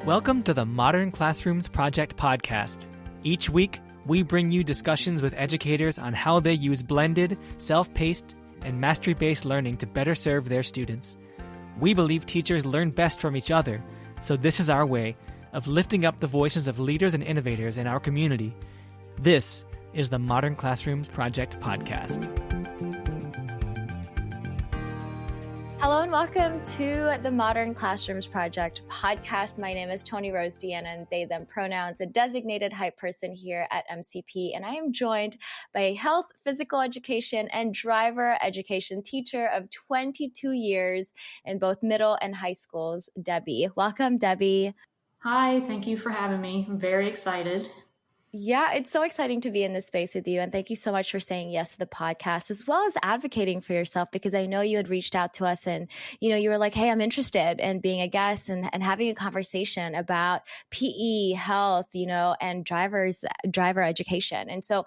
Welcome to the Modern Classrooms Project podcast. Each week, we bring you discussions with educators on how they use blended, self-paced, and mastery-based learning to better serve their students. We believe teachers learn best from each other, so this is our way of lifting up the voices of leaders and innovators in our community. This is the Modern Classrooms Project podcast. Hello and welcome to the Modern Classrooms Project podcast. My name is Tony Rose Deanna, and they, them pronouns, a designated hype person here at MCP. And I am joined by a health, physical education, and driver education teacher of 22 years in both middle and high schools, Debbie. Welcome, Debbie. Hi, thank you for having me. I'm very excited. Yeah, it's so exciting to be in this space with you. And thank you so much for saying yes to the podcast, as well as advocating for yourself, because I know you had reached out to us and, you were like, hey, I'm interested in being a guest and having a conversation about PE, health, and driver education. And so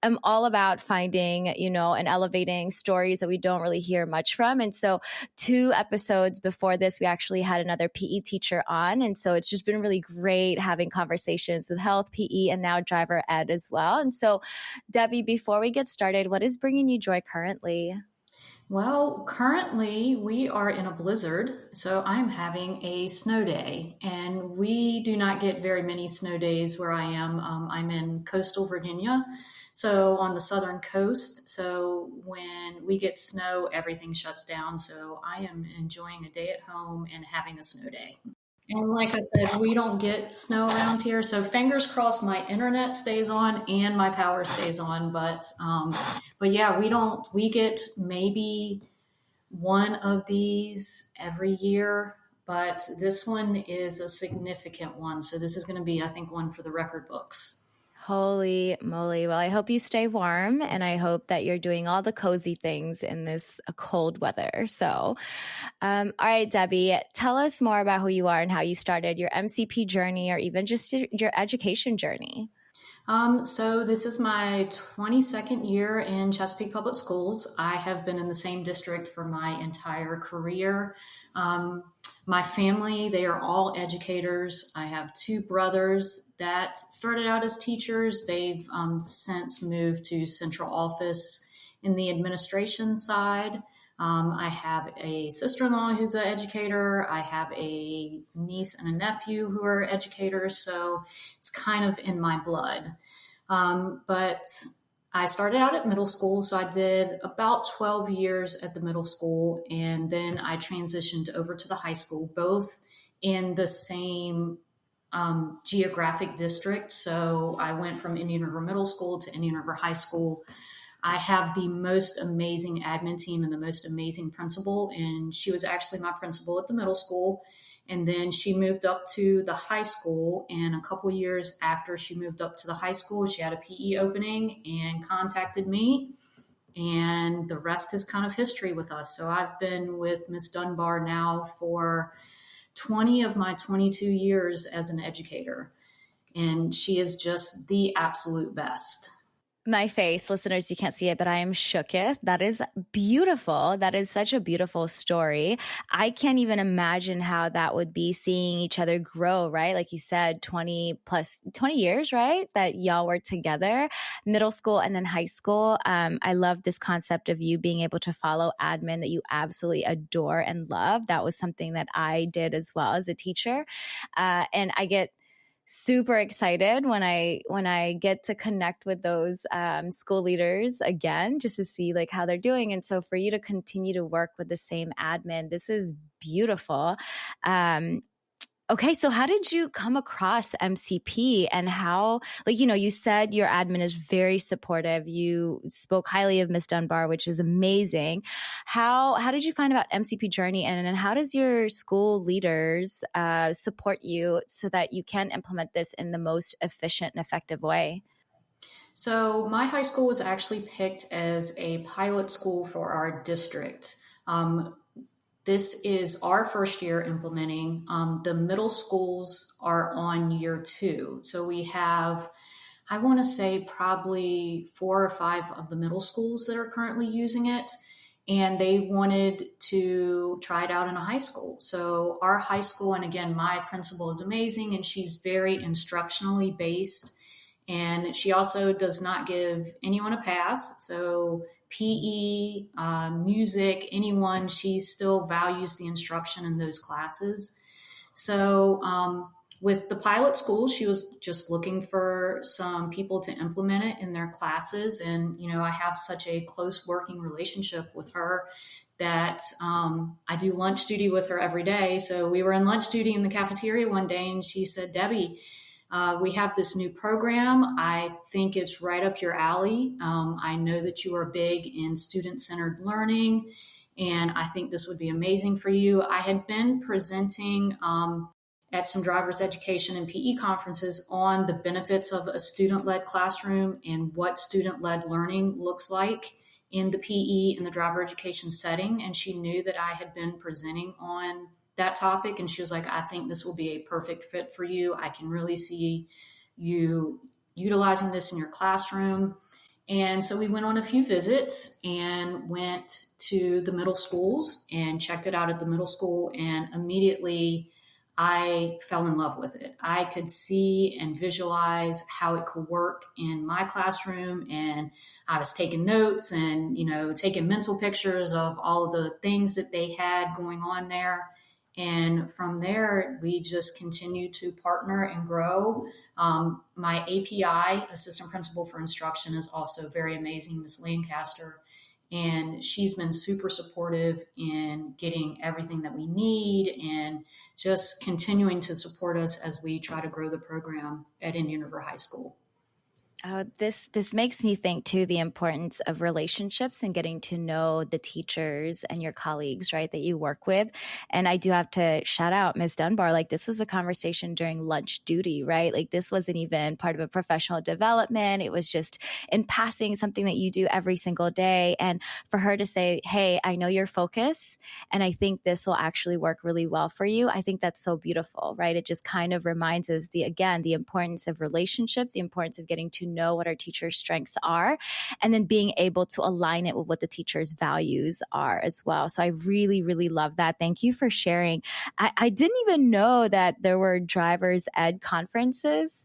I'm all about finding, and elevating stories that we don't really hear much from. And so 2 episodes before this, we actually had another PE teacher on. And so it's just been really great having conversations with health, PE, and now driver ed as well. And so, Debbie, before we get started, what is bringing you joy currently? Well, currently we are in a blizzard, so I'm having a snow day, and we do not get very many snow days where I am. I'm in coastal Virginia, so on the southern coast. So when we get snow, everything shuts down. So I am enjoying a day at home and having a snow day. And like I said, we don't get snow around here. So fingers crossed my internet stays on and my power stays on. But yeah, we get maybe one of these every year, but this one is a significant one. So this is going to be, I think, one for the record books. Holy moly. Well, I hope you stay warm, and I hope that you're doing all the cozy things in this cold weather. So, all right, Debbie, tell us more about who you are and how you started your MCP journey, or even just your education journey. So this is my 22nd year in Chesapeake Public Schools. I have been in the same district for my entire career. My family, they are all educators. I have 2 brothers that started out as teachers. They've since moved to central office in the administration side. I have a sister-in-law who's an educator. I have a niece and a nephew who are educators. So it's kind of in my blood. But I started out at middle school, so I did about 12 years at the middle school, and then I transitioned over to the high school, both in the same geographic district. So I went from Indian River Middle School to Indian River High School. I have the most amazing admin team and the most amazing principal, and she was actually my principal at the middle school. And then she moved up to the high school, and a couple years after she moved up to the high school, she had a PE opening and contacted me, and the rest is kind of history with us. So I've been with Miss Dunbar now for 20 of my 22 years as an educator, and she is just the absolute best. My face, listeners, you can't see it, but I am shooketh. That is beautiful. That is such a beautiful story. I can't even imagine how that would be, seeing each other grow, right? Like you said, 20 years, right? That y'all were together, middle school and then high school. I love this concept of you being able to follow admin that you absolutely adore and love. That was something that I did as well as a teacher. And I get super excited when I get to connect with those school leaders again, just to see like how they're doing. And so for you to continue to work with the same admin, this is beautiful. Okay, so how did you come across MCP, and how, you said your admin is very supportive. You spoke highly of Miss Dunbar, which is amazing. How did you find about MCP journey, and how does your school leaders support you so that you can implement this in the most efficient and effective way? So my high school was actually picked as a pilot school for our district. This is our first year implementing. The middle schools are on year 2. So we have, I want to say, probably 4 or 5 of the middle schools that are currently using it. and they wanted to try it out in a high school. So our high school, and again, my principal is amazing, and she's very instructionally based. And she also does not give anyone a pass. So PE, music, anyone, she still values the instruction in those classes. So with the pilot school, she was just looking for some people to implement it in their classes. And, I have such a close working relationship with her that I do lunch duty with her every day. So we were in lunch duty in the cafeteria one day, and she said, "Debbie, we have this new program. I think it's right up your alley. I know that you are big in student-centered learning, and I think this would be amazing for you." I had been presenting at some driver's education and PE conferences on the benefits of a student-led classroom and what student-led learning looks like in the PE and the driver education setting. And she knew that I had been presenting on that topic. And she was like, "I think this will be a perfect fit for you. I can really see you utilizing this in your classroom." And so we went on a few visits and went to the middle schools and checked it out at the middle school. And immediately I fell in love with it. I could see and visualize how it could work in my classroom. And I was taking notes and, taking mental pictures of all of the things that they had going on there. And from there, we just continue to partner and grow. My API, assistant principal for instruction, is also very amazing, Miss Lancaster. And she's been super supportive in getting everything that we need and just continuing to support us as we try to grow the program at Indian River High School. Oh, this makes me think too, the importance of relationships and getting to know the teachers and your colleagues, right, that you work with. And I do have to shout out Ms. Dunbar. Like, this was a conversation during lunch duty, right? Like, this wasn't even part of a professional development. It was just in passing, something that you do every single day. And for her to say, "Hey, I know your focus, and I think this will actually work really well for you," I think that's so beautiful, right? It just kind of reminds us the importance of relationships, the importance of getting to know what our teachers' strengths are, and then being able to align it with what the teachers' values are as well. So I really, really love that. Thank you for sharing. I didn't even know that there were driver's ed conferences.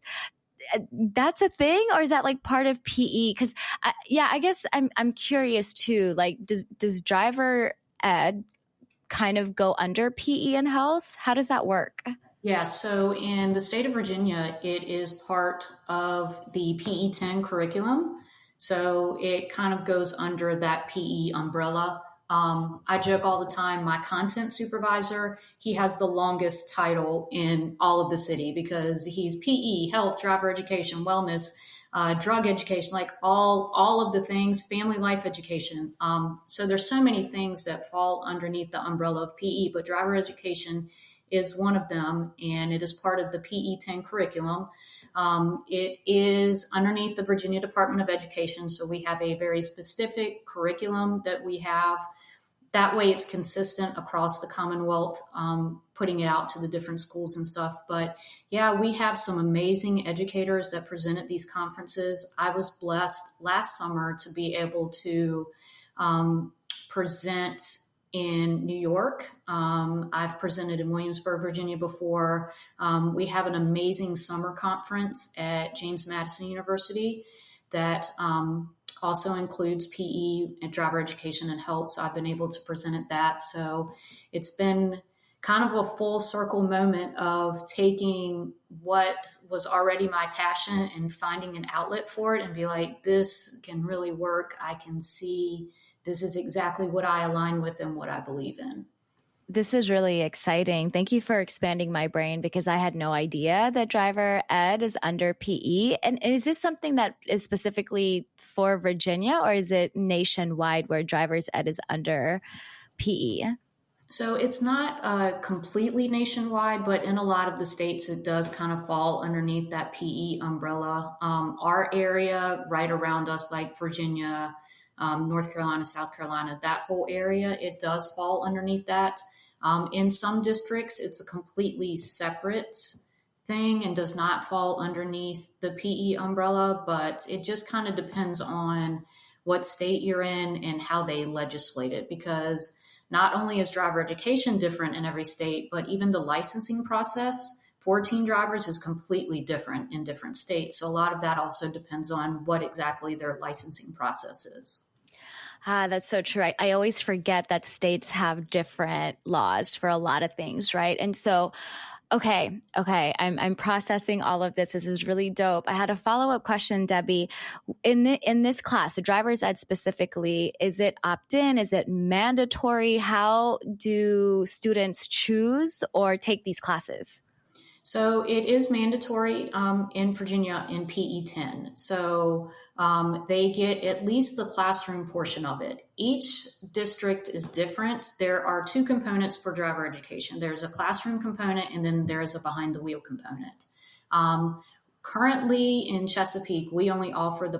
That's a thing, or is that like part of PE? Because I guess I'm curious too. Like, does driver ed kind of go under PE and health? How does that work? Yeah, so in the state of Virginia, it is part of the PE 10 curriculum. So it kind of goes under that PE umbrella. I joke all the time, my content supervisor, he has the longest title in all of the city because he's PE, health, driver education, wellness, drug education, like all of the things, family life education. So there's so many things that fall underneath the umbrella of PE, but driver education is one of them, and it is part of the PE 10 curriculum. It is underneath the Virginia Department of Education, so we have a very specific curriculum that we have. That way it's consistent across the Commonwealth, putting it out to the different schools and stuff. But yeah, we have some amazing educators that present at these conferences. I was blessed last summer to be able to present in New York. I've presented in Williamsburg, Virginia before. We have an amazing summer conference at James Madison University that also includes PE and driver education and health. So I've been able to present at that. So it's been kind of a full circle moment of taking what was already my passion and finding an outlet for it and be like, this can really work. I can see this is exactly what I align with and what I believe in. This is really exciting. Thank you for expanding my brain because I had no idea that driver ed is under PE. And is this something that is specifically for Virginia, or is it nationwide where driver's ed is under PE? So it's not completely nationwide, but in a lot of the states, it does kind of fall underneath that PE umbrella. Our area right around us, like Virginia, North Carolina, South Carolina, that whole area, it does fall underneath that. In some districts, it's a completely separate thing and does not fall underneath the PE umbrella, but it just kind of depends on what state you're in and how they legislate it, because not only is driver education different in every state, but even the licensing process for teen drivers is completely different in different states. So a lot of that also depends on what exactly their licensing process is. That's so true. I always forget that states have different laws for a lot of things, right? And so, okay. I'm processing all of this. This is really dope. I had a follow-up question, Debbie. In this class, the driver's ed specifically, is it opt-in? Is it mandatory? How do students choose or take these classes? So it is mandatory in Virginia in PE 10. So they get at least the classroom portion of it. Each district is different. There are two components for driver education. There's a classroom component, and then there's a behind the wheel component. Currently in Chesapeake, we only offer the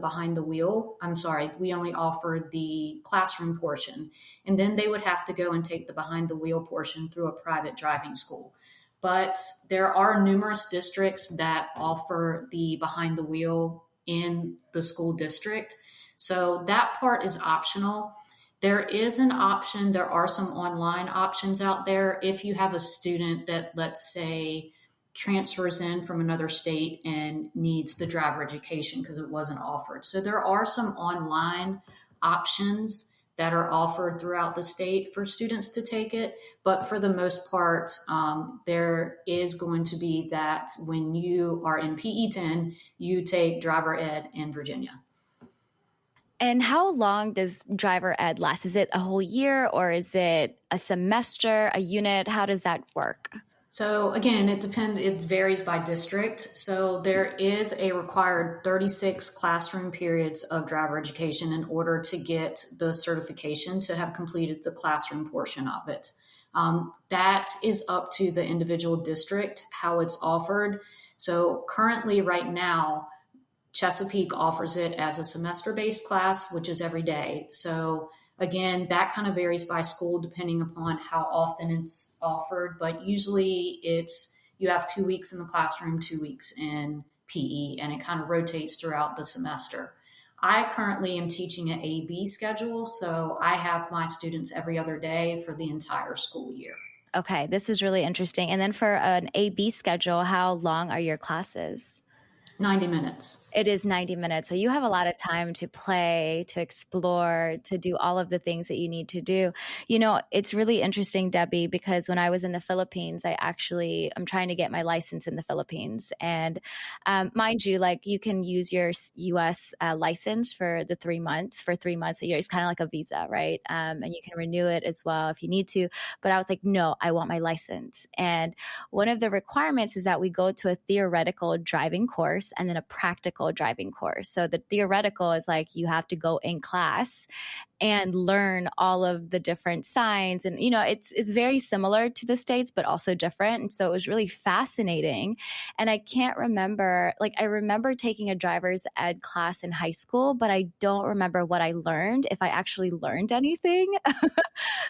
we only offer the classroom portion. And then they would have to go and take the behind the wheel portion through a private driving school. But there are numerous districts that offer the behind the wheel in the school district. So that part is optional. There is an option. There are some online options out there. If you have a student that, let's say, transfers in from another state and needs the driver education because it wasn't offered. So there are some online options that are offered throughout the state for students to take it. But for the most part, there is going to be that when you are in PE 10, you take driver ed in Virginia. And how long does driver ed last? Is it a whole year or is it a semester, a unit? How does that work? So again, it depends. It varies by district. So there is a required 36 classroom periods of driver education in order to get the certification to have completed the classroom portion of it. That is up to the individual district, how it's offered. So currently right now, Chesapeake offers it as a semester-based class, which is every day. So again, that kind of varies by school depending upon how often it's offered, but usually you have 2 weeks in the classroom, 2 weeks in PE, and it kind of rotates throughout the semester. I currently am teaching an A-B schedule, so I have my students every other day for the entire school year. Okay, this is really interesting. And then for an A-B schedule, how long are your classes? 90 minutes. It is 90 minutes. So you have a lot of time to play, to explore, to do all of the things that you need to do. You know, it's really interesting, Debbie, because when I was in the Philippines, I'm trying to get my license in the Philippines. And mind you, like you can use your US license for the 3 months, for 3 months a year. It's kind of like a visa, right? And you can renew it as well if you need to. But I was like, no, I want my license. And one of the requirements is that we go to a theoretical driving course and then a practical driving course. So the theoretical is like you have to go in class and learn all of the different signs. And, you know, it's very similar to the States, but also different. And so it was really fascinating. And I can't remember, like I remember taking a driver's ed class in high school, but I don't remember what I learned, if I actually learned anything,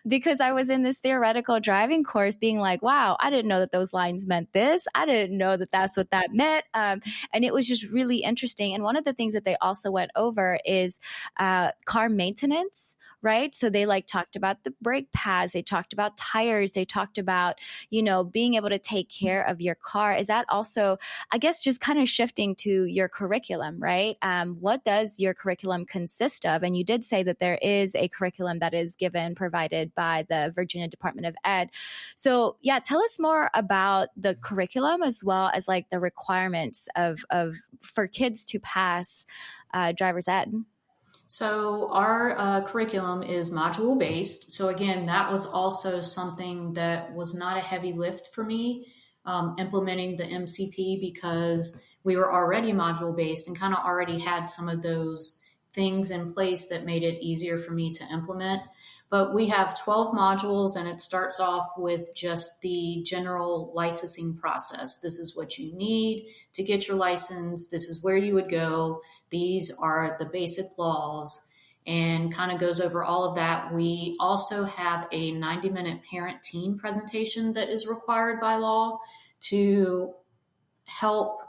because I was in this theoretical driving course being like, wow, I didn't know that those lines meant this. I didn't know that that's what that meant. And it was just really interesting. And one of the things that they also went over is car maintenance. Right. So they like talked about the brake pads, they talked about tires, they talked about, you know, being able to take care of your car. Is that also, I guess, just kind of shifting to your curriculum, right? What does your curriculum consist of? And you did say that there is a curriculum that is provided by the Virginia Department of Ed. So yeah, tell us more about the curriculum as well as like the requirements of for kids to pass driver's ed. So our curriculum is module based. So again, that was also something that was not a heavy lift for me, implementing the MCP, because we were already module based and kind of already had some of those things in place that made it easier for me to implement. But we have 12 modules, and it starts off with just the general licensing process. This is what you need to get your license. This is where you would go. These are the basic laws, and kind of goes over all of that. We also have a 90-minute parent-teen presentation that is required by law to help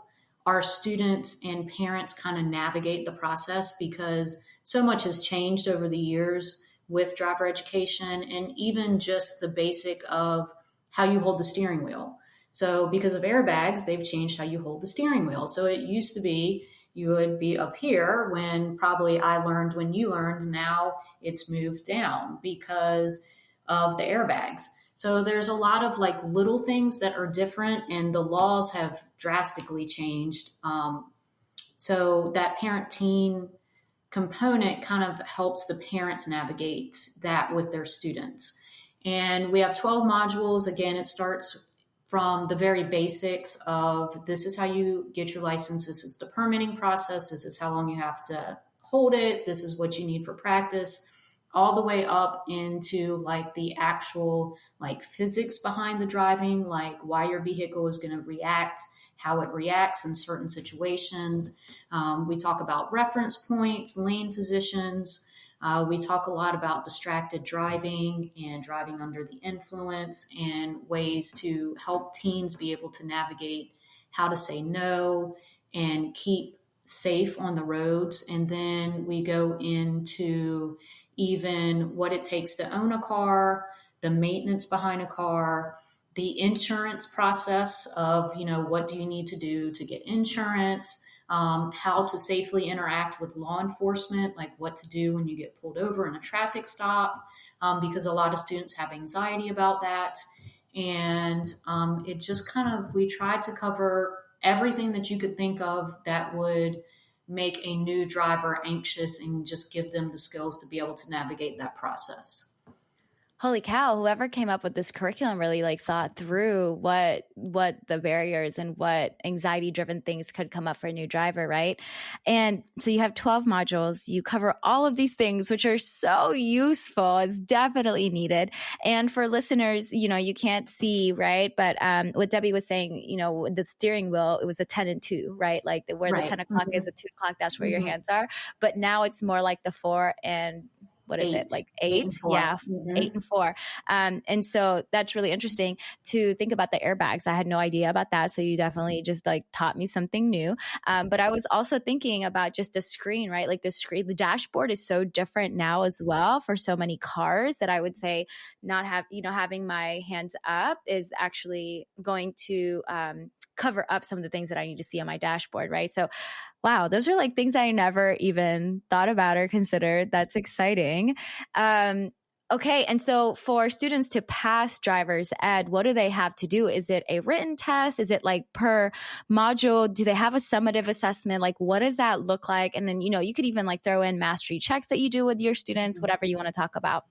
our students and parents kind of navigate the process, because so much has changed over the years with driver education, and even just the basic of how you hold the steering wheel. So because of airbags, they've changed how you hold the steering wheel. So it used to be you would be up here when probably I learned when you learned. Now it's moved down because of the airbags. So there's a lot of like little things that are different, and the laws have drastically changed. So that parent-teen component kind of helps the parents navigate that with their students. And we have 12 modules. Again, it starts from the very basics of this is how you get your license. This is the permitting process. This is how long you have to hold it. This is what you need for practice, all the way up into like the actual like physics behind the driving, like why your vehicle is going to react, how it reacts in certain situations. We talk about reference points, lane positions. We talk a lot about distracted driving and driving under the influence, and ways to help teens be able to navigate how to say no and keep safe on the roads. And then we go into even what it takes to own a car, the maintenance behind a car, the insurance process of, what do you need to do to get insurance, how to safely interact with law enforcement, like what to do when you get pulled over in a traffic stop, because a lot of students have anxiety about that. And it just we tried to cover everything that you could think of that would make a new driver anxious and just give them the skills to be able to navigate that process. Holy cow, whoever came up with this curriculum really like thought through what the barriers and what anxiety driven things could come up for a new driver, right? And so you have 12 modules, you cover all of these things, which are so useful. It's definitely needed. And for listeners, you can't see, right? But what Debbie was saying, the steering wheel, it was a 10 and 2, right? Like where Right. the 10 o'clock Mm-hmm. is, the 2 o'clock, that's where Mm-hmm. your hands are. But now it's more like the 4 and what is it? Like 8? 8 and 4. Yeah. Mm-hmm. 8 and 4. And so that's really interesting to think about the airbags. I had no idea about that. So you definitely just like taught me something new. But I was also thinking about just the screen, right? Like the screen, the dashboard is so different now as well for so many cars that I would say not have, having my hands up is actually going to cover up some of the things that I need to see on my dashboard, right? So wow, those are like things I never even thought about or considered. That's exciting. Okay. And so for students to pass driver's ed, what do they have to do? Is it a written test? Is it like per module? Do they have a summative assessment? Like, what does that look like? And then, you could even like throw in mastery checks that you do with your students, whatever you want to talk about.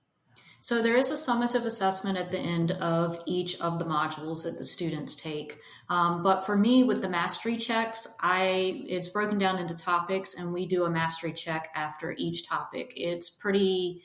So there is a summative assessment at the end of each of the modules that the students take. But for me, with the mastery checks, it's broken down into topics, and we do a mastery check after each topic. It's pretty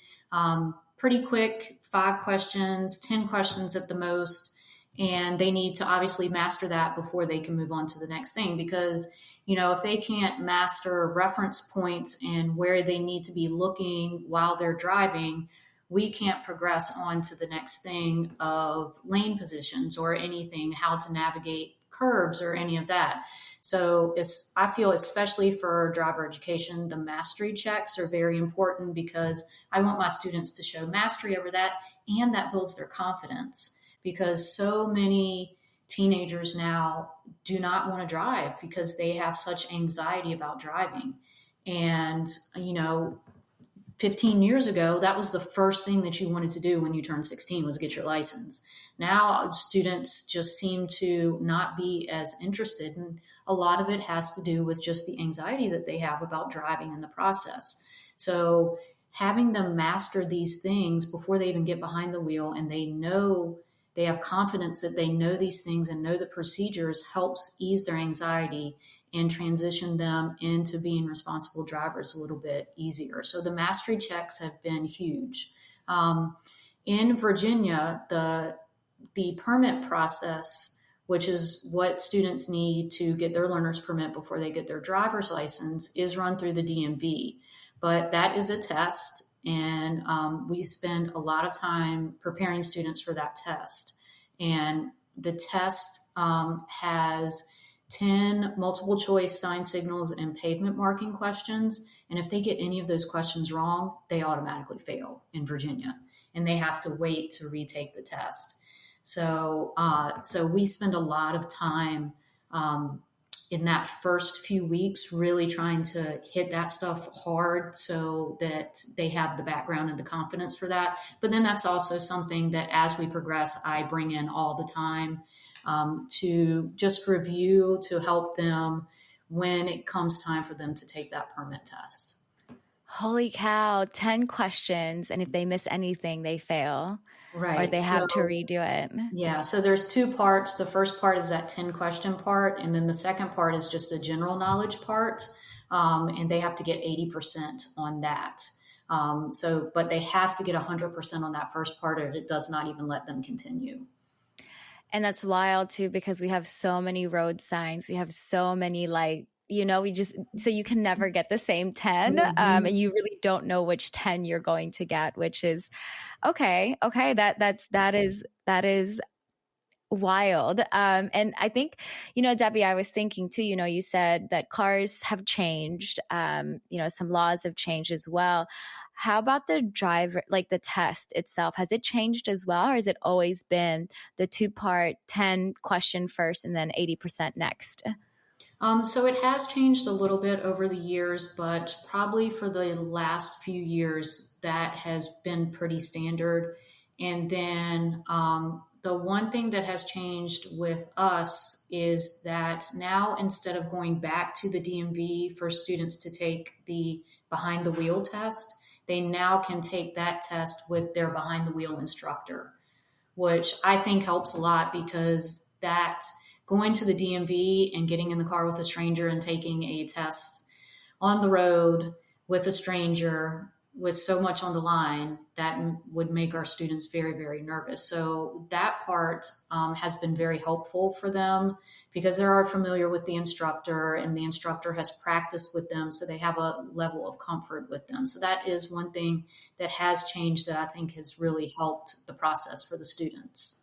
quick, 5 questions, 10 questions at the most. And they need to obviously master that before they can move on to the next thing, because if they can't master reference points and where they need to be looking while they're driving, we can't progress on to the next thing of lane positions or anything, how to navigate curbs or any of that. So I feel, especially for driver education, the mastery checks are very important, because I want my students to show mastery over that, and that builds their confidence, because so many teenagers now do not want to drive because they have such anxiety about driving. And, 15 years ago, that was the first thing that you wanted to do when you turned 16 was get your license. Now students just seem to not be as interested, and a lot of it has to do with just the anxiety that they have about driving in the process. So having them master these things before they even get behind the wheel, and they have confidence that they know these things and know the procedures, helps ease their anxiety and transition them into being responsible drivers a little bit easier. So the mastery checks have been huge. In Virginia, the permit process, which is what students need to get their learner's permit before they get their driver's license, is run through the DMV. But that is a test, and we spend a lot of time preparing students for that test. And the test has 10 multiple choice sign signals and pavement marking questions. And if they get any of those questions wrong, they automatically fail in Virginia and they have to wait to retake the test. So we spend a lot of time in that first few weeks really trying to hit that stuff hard so that they have the background and the confidence for that. But then that's also something that as we progress, I bring in all the time to just review, to help them when it comes time for them to take that permit test. Holy cow, 10 questions. And if they miss anything, they fail. Right. Or they have to redo it. Yeah. So there's two parts. The first part is that 10 question part. And then the second part is just a general knowledge part. And they have to get 80% on that. But they have to get 100% on that first part, or it does not even let them continue. And that's wild too, because we have so many road signs. We have so many so you can never get the same 10 Mm-hmm. and you really don't know which 10 you're going to get, which is okay. That is wild. And I think, Debbie, I was thinking too, you said that cars have changed, some laws have changed as well. How about the driver, like the test itself? Has it changed as well? Or has it always been the 2-part 10 question first and then 80% next? So it has changed a little bit over the years, but probably for the last few years, that has been pretty standard. And then the one thing that has changed with us is that now instead of going back to the DMV for students to take the behind the wheel test, they now can take that test with their behind the wheel instructor, which I think helps a lot because that going to the DMV and getting in the car with a stranger and taking a test on the road with a stranger with so much on the line, that would make our students very, very nervous. So that part has been very helpful for them because they are familiar with the instructor and the instructor has practiced with them. So they have a level of comfort with them. So that is one thing that has changed that I think has really helped the process for the students.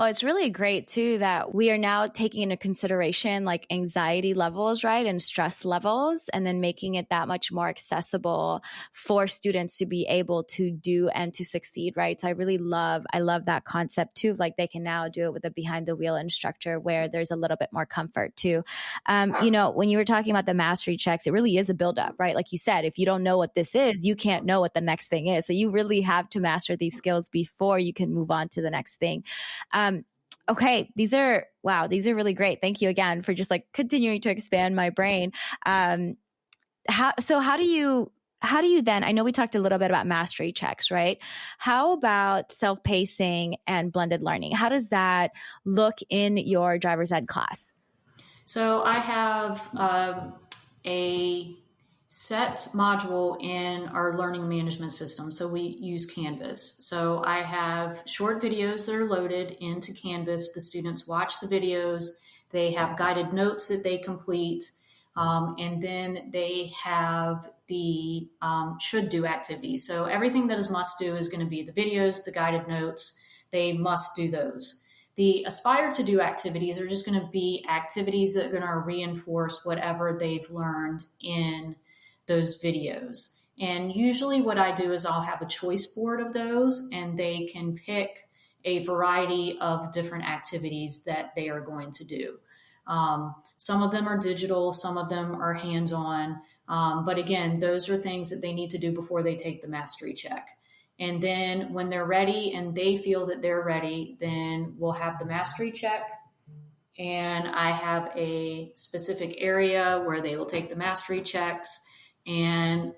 Oh, it's really great too that we are now taking into consideration like anxiety levels, right? And stress levels, and then making it that much more accessible for students to be able to do and to succeed, right? So I love that concept too. Like they can now do it with a behind the wheel instructor where there's a little bit more comfort too. When you were talking about the mastery checks, it really is a buildup, right? Like you said, if you don't know what this is, you can't know what the next thing is. So you really have to master these skills before you can move on to the next thing. Okay. These are really great. Thank you again for just like continuing to expand my brain. How do you then, I know we talked a little bit about mastery checks, right? How about self-pacing and blended learning? How does that look in your driver's ed class? So I have a set module in our learning management system. So we use Canvas. So I have short videos that are loaded into Canvas. The students watch the videos. They have guided notes that they complete. And then they have the should do activities. So everything that is must do is going to be the videos, the guided notes. They must do those. The aspire to do activities are just going to be activities that are going to reinforce whatever they've learned in those videos. And usually what I do is I'll have a choice board of those and they can pick a variety of different activities that they are going to do. Some of them are digital, some of them are hands-on. But again, those are things that they need to do before they take the mastery check. And then when they're ready and they feel that they're ready, then we'll have the mastery check. And I have a specific area where they will take the mastery checks. And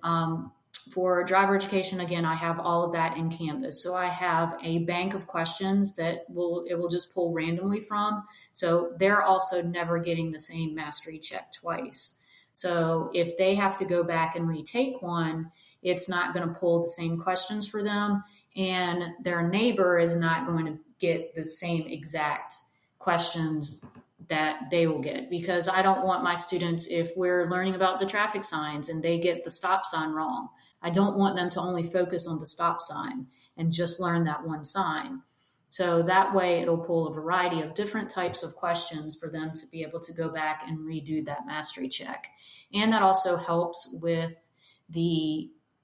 for driver education, again, I have all of that in Canvas. So I have a bank of questions that it will just pull randomly from. So they're also never getting the same mastery check twice. So if they have to go back and retake one, it's not going to pull the same questions for them. And their neighbor is not going to get the same exact questions that they will get, because I don't want my students, if we're learning about the traffic signs and they get the stop sign wrong, I don't want them to only focus on the stop sign and just learn that one sign. So that way it'll pull a variety of different types of questions for them to be able to go back and redo that mastery check. And that also helps with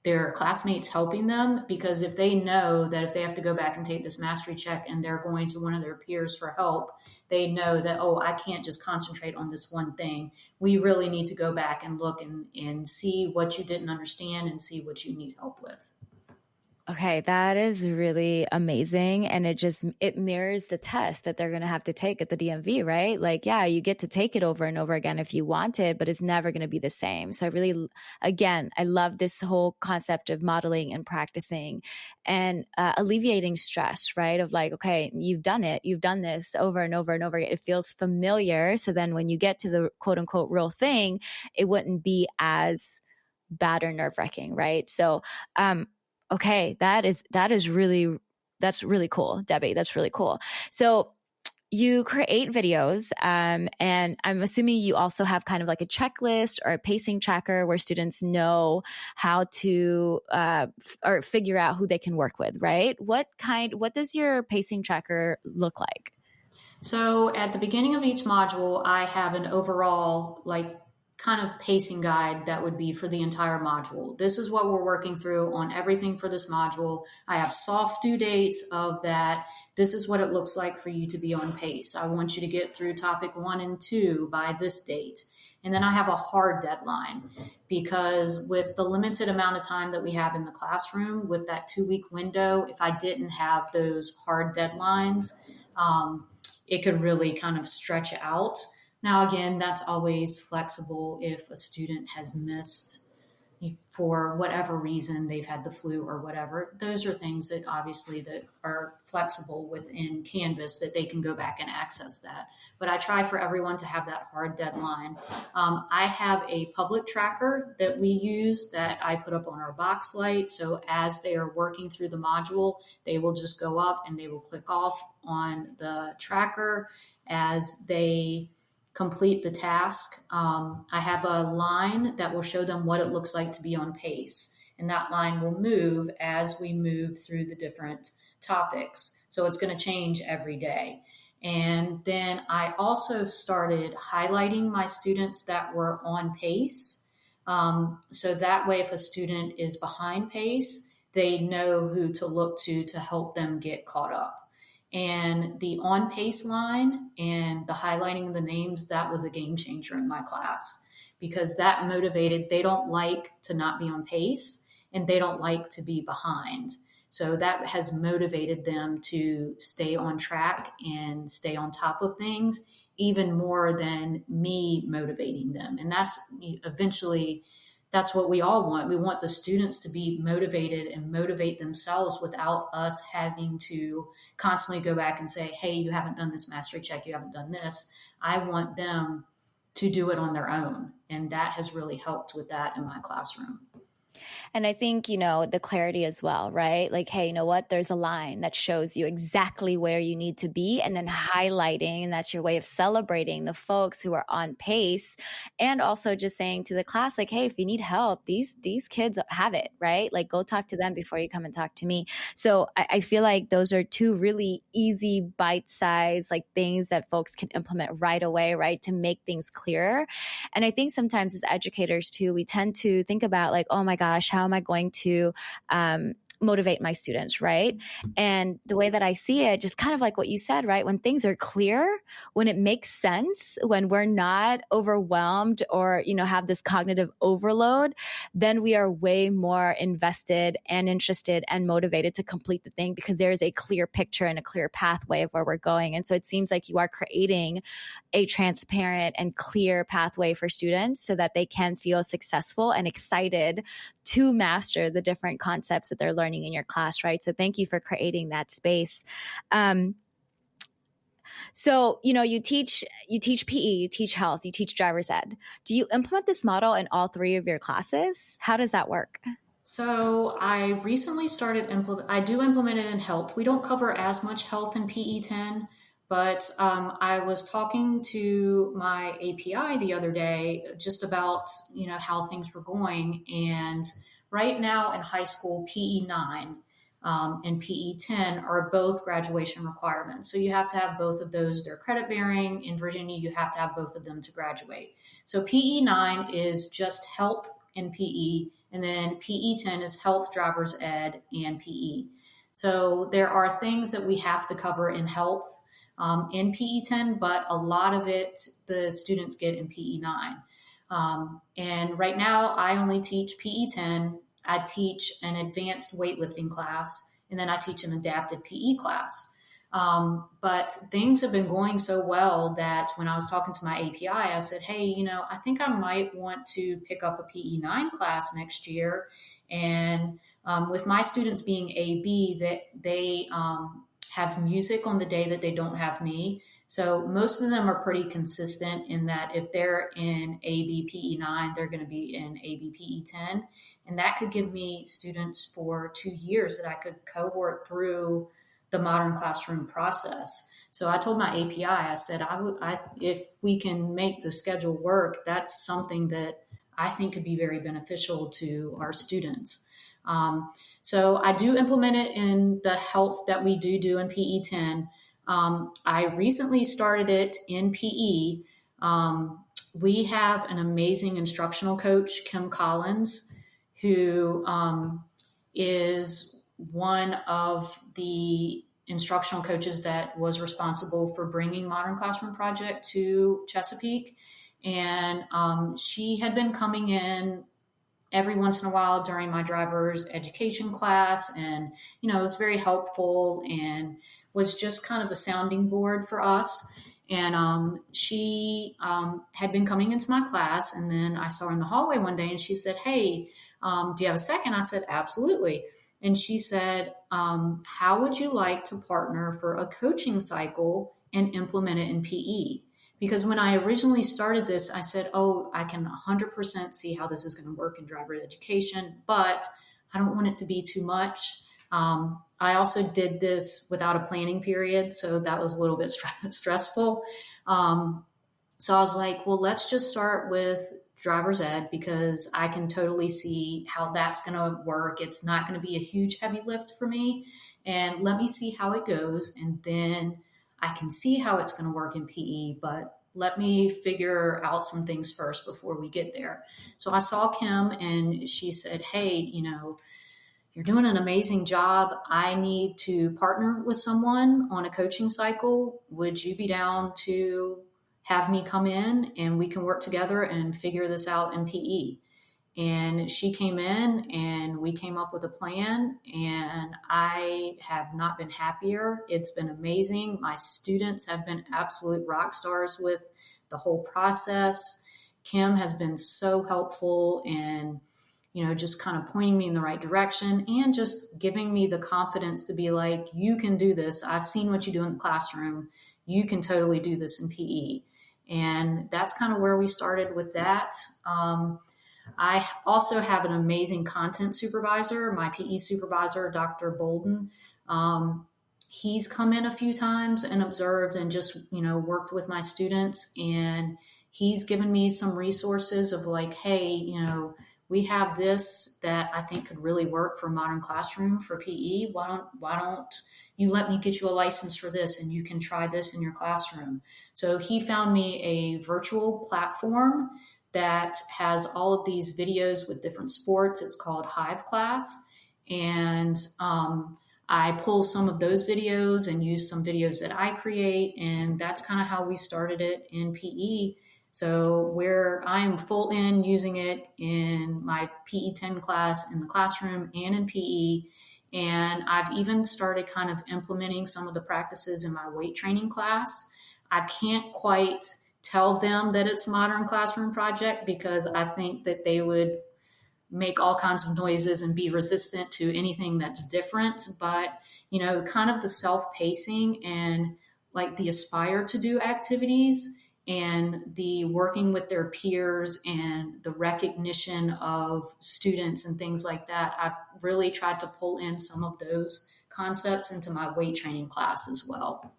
their classmates helping them, because if they know that if they have to go back and take this mastery check and they're going to one of their peers for help, they know that, oh, I can't just concentrate on this one thing. We really need to go back and look and see what you didn't understand and see what you need help with. Okay, that is really amazing. And it mirrors the test that they're going to have to take at the DMV, right? Like, yeah, you get to take it over and over again if you want it, but it's never going to be the same. So I love this whole concept of modeling and practicing and alleviating stress, right? Of like, okay, you've done it. You've done this over and over and over again. It feels familiar. So then when you get to the quote unquote real thing, it wouldn't be as bad or nerve-wracking, right? So, okay, that's really cool, Debbie. That's really cool. So you create videos, and I'm assuming you also have kind of like a checklist or a pacing tracker where students know how to or figure out who they can work with, right? What does your pacing tracker look like? So at the beginning of each module, I have an overall kind of pacing guide that would be for the entire module. This is what we're working through on everything for this module. I have soft due dates of that. This is what it looks like for you to be on pace. I want you to get through topic 1 and 2 by this date. And then I have a hard deadline, because with the limited amount of time that we have in the classroom, with that 2-week window, if I didn't have those hard deadlines, it could really kind of stretch out. Now, again, that's always flexible. If a student has missed for whatever reason, they've had the flu or whatever, those are things that obviously that are flexible within Canvas, that they can go back and access that. But I try for everyone to have that hard deadline. I have a public tracker that we use that I put up on our box light. So as they are working through the module, they will just go up and they will click off on the tracker as they complete the task. I have a line that will show them what it looks like to be on pace. And that line will move as we move through the different topics. So it's going to change every day. And then I also started highlighting my students that were on pace. So that way, if a student is behind pace, they know who to look to help them get caught up. And the on pace line and the highlighting the names, that was a game changer in my class, because that motivated, they don't like to not be on pace and they don't like to be behind. So that has motivated them to stay on track and stay on top of things even more than me motivating them. And that's eventually, that's what we all want. We want the students to be motivated and motivate themselves without us having to constantly go back and say, hey, you haven't done this mastery check, you haven't done this. I want them to do it on their own. And that has really helped with that in my classroom. And I think, the clarity as well, right? Like, hey, you know what? There's a line that shows you exactly where you need to be, and then highlighting, and that's your way of celebrating the folks who are on pace. And also just saying to the class, like, hey, if you need help, these kids have it, right? Like, go talk to them before you come and talk to me. So I feel like those are two really easy bite-sized things that folks can implement right away, right? To make things clearer. And I think sometimes as educators too, we tend to think about oh my gosh, how am I going to motivate my students, right? And the way that I see it, just kind of like what you said, right? When things are clear, when it makes sense, when we're not overwhelmed or, have this cognitive overload, then we are way more invested and interested and motivated to complete the thing, because there is a clear picture and a clear pathway of where we're going. And so it seems like you are creating a transparent and clear pathway for students so that they can feel successful and excited to master the different concepts that they're learning in your class, right? So thank you for creating that space. So, you teach PE, you teach health, you teach driver's ed. Do you implement this model in all 3 of your classes? How does that work? So I recently started I do implement it in health. We don't cover as much health in PE 10, but I was talking to my API the other day just about, how things were going. And right now in high school, PE 9, and PE 10 are both graduation requirements. So you have to have both of those. They're credit bearing. In Virginia, you have to have both of them to graduate. So PE 9 is just health and PE, and then PE 10 is health, driver's ed, and PE. So there are things that we have to cover in health in PE 10, but a lot of it the students get in PE 9. And right now, I only teach PE 10. I teach an advanced weightlifting class, and then I teach an adapted PE class. But things have been going so well that when I was talking to my API, I said, hey, I think I might want to pick up a PE 9 class next year. And with my students being AB, that they have music on the day that they don't have me. So most of them are pretty consistent in that if they're in AB PE 9, they're going to be in AB PE 10. And that could give me students for 2 years that I could cohort through the modern classroom process. So I told my API, I said, if we can make the schedule work, that's something that I think could be very beneficial to our students. So I do implement it in the health that we do in PE 10. I recently started it in PE. We have an amazing instructional coach, Kim Collins, who is one of the instructional coaches that was responsible for bringing Modern Classroom Project to Chesapeake. And she had been coming in every once in a while during my driver's education class. And, it was very helpful and was just kind of a sounding board for us. And she had been coming into my class. And then I saw her in the hallway one day and she said, hey, do you have a second? I said, absolutely. And she said, how would you like to partner for a coaching cycle and implement it in PE? Because when I originally started this, I said, I can 100% see how this is going to work in driver education, but I don't want it to be too much. I also did this without a planning period, so that was a little bit stressful. So I was like, well, let's just start with driver's ed because I can totally see how that's going to work. It's not going to be a huge heavy lift for me. And let me see how it goes. And then I can see how it's going to work in PE, but let me figure out some things first before we get there. So I saw Kim and she said, hey, you're doing an amazing job. I need to partner with someone on a coaching cycle. Would you be down to have me come in and we can work together and figure this out in PE? And she came in and we came up with a plan and I have not been happier. It's been amazing. My students have been absolute rock stars with the whole process. Kim has been so helpful and, just kind of pointing me in the right direction and just giving me the confidence to be like, you can do this. I've seen what you do in the classroom. You can totally do this in PE. And that's kind of where we started with that. I also have an amazing content supervisor, my PE supervisor, Dr. Bolden. He's come in a few times and observed and just, worked with my students. And he's given me some resources of like, hey, we have this that I think could really work for modern classroom for PE. Why don't you let me get you a license for this and you can try this in your classroom? So he found me a virtual platform that has all of these videos with different sports. It's called Hive Class. And I pull some of those videos and use some videos that I create. And that's kind of how we started it in PE. So where I'm full in using it in my PE 10 class in the classroom and in PE. And I've even started kind of implementing some of the practices in my weight training class. I can't quite tell them that it's Modern Classroom Project because I think that they would make all kinds of noises and be resistant to anything that's different. But, kind of the self-pacing and like the aspire to do activities and the working with their peers and the recognition of students and things like that, I've really tried to pull in some of those concepts into my weight training class as well.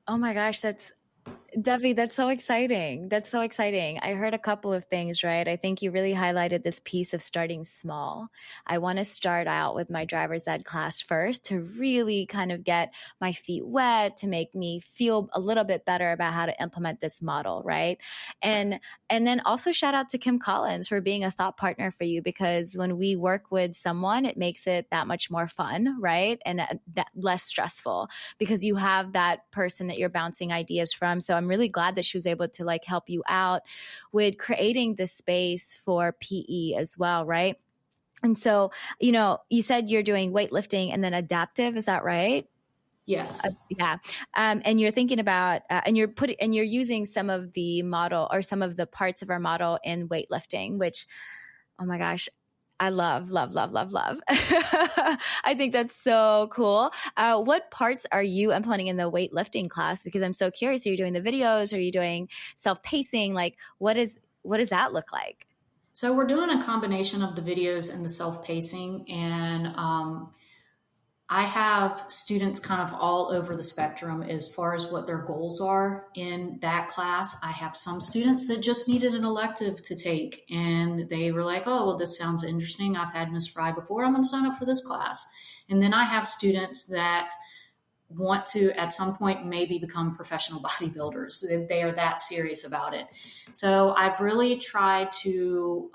Oh my gosh, Debbie, that's so exciting. That's so exciting. I heard a couple of things, right? I think you really highlighted this piece of starting small. I want to start out with my driver's ed class first to really kind of get my feet wet, to make me feel a little bit better about how to implement this model, right? And then also shout out to Kim Collins for being a thought partner for you, because when we work with someone, it makes it that much more fun, right? And that less stressful because you have that person that you're bouncing ideas from. So I'm really glad that she was able to like help you out with creating the space for PE as well, right? And so, you said you're doing weightlifting and then adaptive, is that right? Yes. Yeah. And you're thinking about, and you're using some of the model or some of the parts of our model in weightlifting, which, oh my gosh, I love, love, love, love, love. I think that's so cool. What parts are you implementing in the weightlifting class? Because I'm so curious. Are you doing the videos? Are you doing self-pacing? Like, what does that look like? So we're doing a combination of the videos and the self-pacing, and I have students kind of all over the spectrum as far as what their goals are in that class. I have some students that just needed an elective to take, and they were like, oh, well, this sounds interesting. I've had Miss Fry before. I'm going to sign up for this class. And then I have students that want to, at some point, maybe become professional bodybuilders. They are that serious about it. So I've really tried to,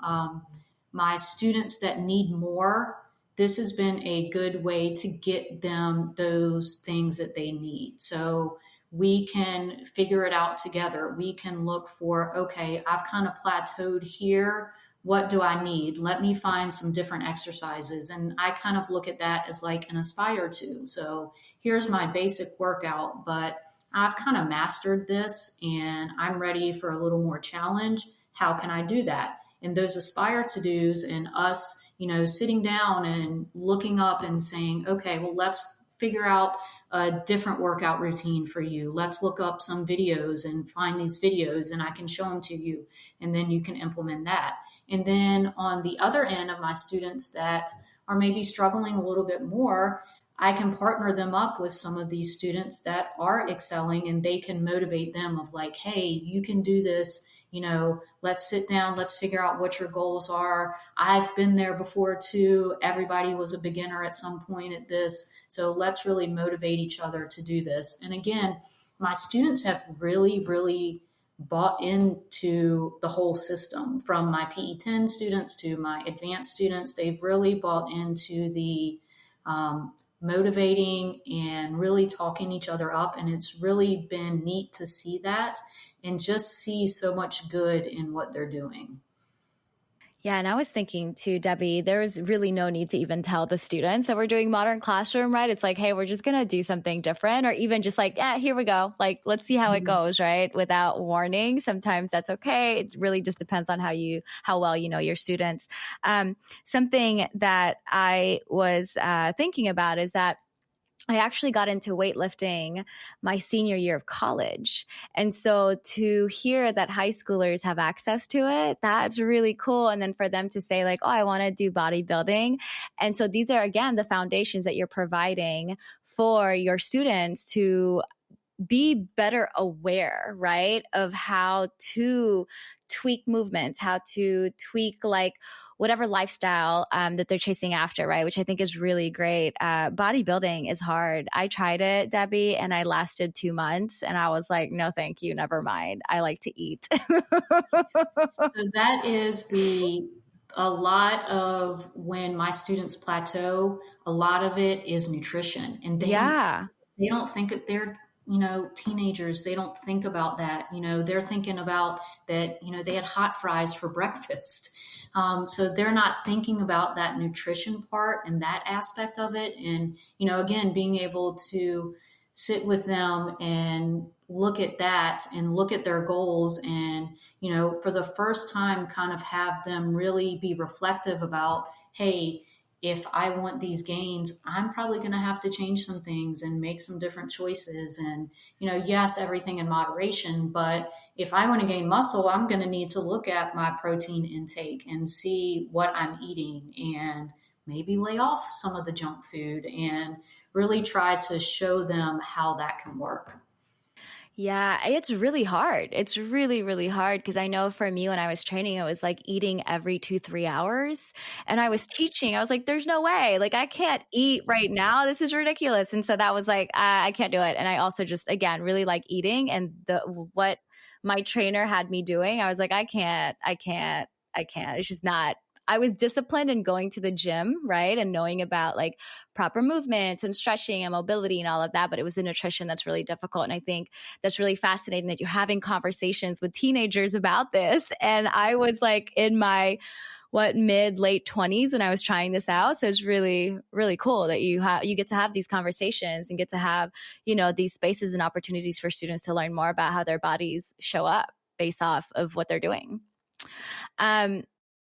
my students that need more, this has been a good way to get them those things that they need. So we can figure it out together. We can look for, okay, I've kind of plateaued here. What do I need? Let me find some different exercises. And I kind of look at that as like an aspire to. So here's my basic workout, but I've kind of mastered this and I'm ready for a little more challenge. How can I do that? And those aspire to do's and us, sitting down and looking up and saying, okay, well, let's figure out a different workout routine for you. Let's look up some videos and find these videos and I can show them to you. And then you can implement that. And then on the other end of my students that are maybe struggling a little bit more, I can partner them up with some of these students that are excelling and they can motivate them of like, hey, you can do this. Let's sit down, let's figure out what your goals are. I've been there before too. Everybody was a beginner at some point at this. So let's really motivate each other to do this. And again, my students have really, really bought into the whole system, from my PE10 students to my advanced students. They've really bought into the motivating and really talking each other up. And it's really been neat to see that and just see so much good in what they're doing. Yeah. And I was thinking too, Debbie, there was really no need to even tell the students that we're doing modern classroom, right? It's like, hey, we're just going to do something different, or even just like, yeah, here we go. Like, let's see how it goes, right? Without warning. Sometimes that's okay. It really just depends on how well you know your students. Something that I was thinking about is that I actually got into weightlifting my senior year of college. And so to hear that high schoolers have access to it, that's really cool. And then for them to say like, oh, I want to do bodybuilding. And so these are, again, the foundations that you're providing for your students to be better aware, right, of how to tweak movements, how to tweak like whatever lifestyle that they're chasing after, right? Which I think is really great. Bodybuilding is hard. I tried it, Debbie, and I lasted 2 months and I was like, no, thank you. Never mind. I like to eat. So that is a lot of when my students plateau, a lot of it is nutrition, and they don't think that they're, teenagers. They don't think about that. They're thinking about that, they had hot fries for breakfast. So they're not thinking about that nutrition part and that aspect of it. And, again, being able to sit with them and look at that and look at their goals and, for the first time, kind of have them really be reflective about, hey, if I want these gains, I'm probably going to have to change some things and make some different choices. And, yes, everything in moderation, but if I want to gain muscle, I'm going to need to look at my protein intake and see what I'm eating and maybe lay off some of the junk food and really try to show them how that can work. Yeah, it's really hard. It's really, really hard because I know for me when I was training, it was like eating every 2, 3 hours. And I was teaching. I was like, there's no way. Like, I can't eat right now. This is ridiculous. And so that was like, I can't do it. And I also just, again, really like eating. And what my trainer had me doing, I was like, I can't. It's just not. I was disciplined in going to the gym, right? And knowing about like proper movements and stretching and mobility and all of that. But it was the nutrition that's really difficult. And I think that's really fascinating that you're having conversations with teenagers about this. And I was like in my mid late 20s when I was trying this out. So it's really, really cool that you get to have these conversations and get to have, these spaces and opportunities for students to learn more about how their bodies show up based off of what they're doing.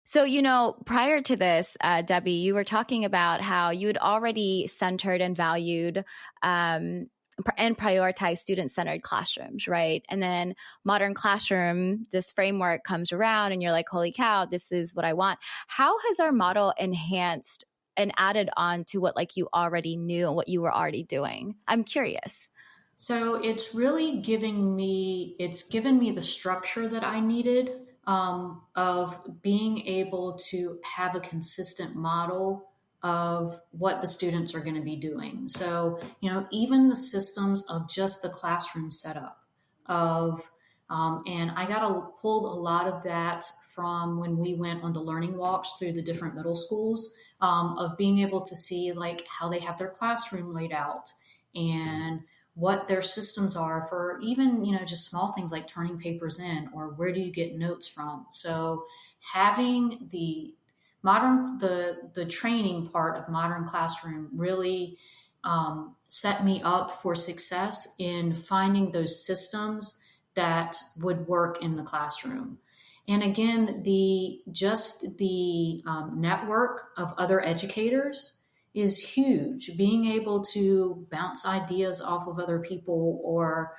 So, prior to this, Debbie, you were talking about how you had already centered and valued and prioritize student-centered classrooms, right? And then modern classroom, this framework comes around and you're like, holy cow, this is what I want. How has our model enhanced and added on to what like you already knew and what you were already doing? I'm curious. So it's really given me the structure that I needed, of being able to have a consistent model of what the students are going to be doing. So, even the systems of just the classroom setup and I got pulled a lot of that from when we went on the learning walks through the different middle schools, of being able to see like how they have their classroom laid out and what their systems are for even, just small things like turning papers in or where do you get notes from. So having the training part of modern classroom really set me up for success in finding those systems that would work in the classroom. And again, the network of other educators is huge. Being able to bounce ideas off of other people, or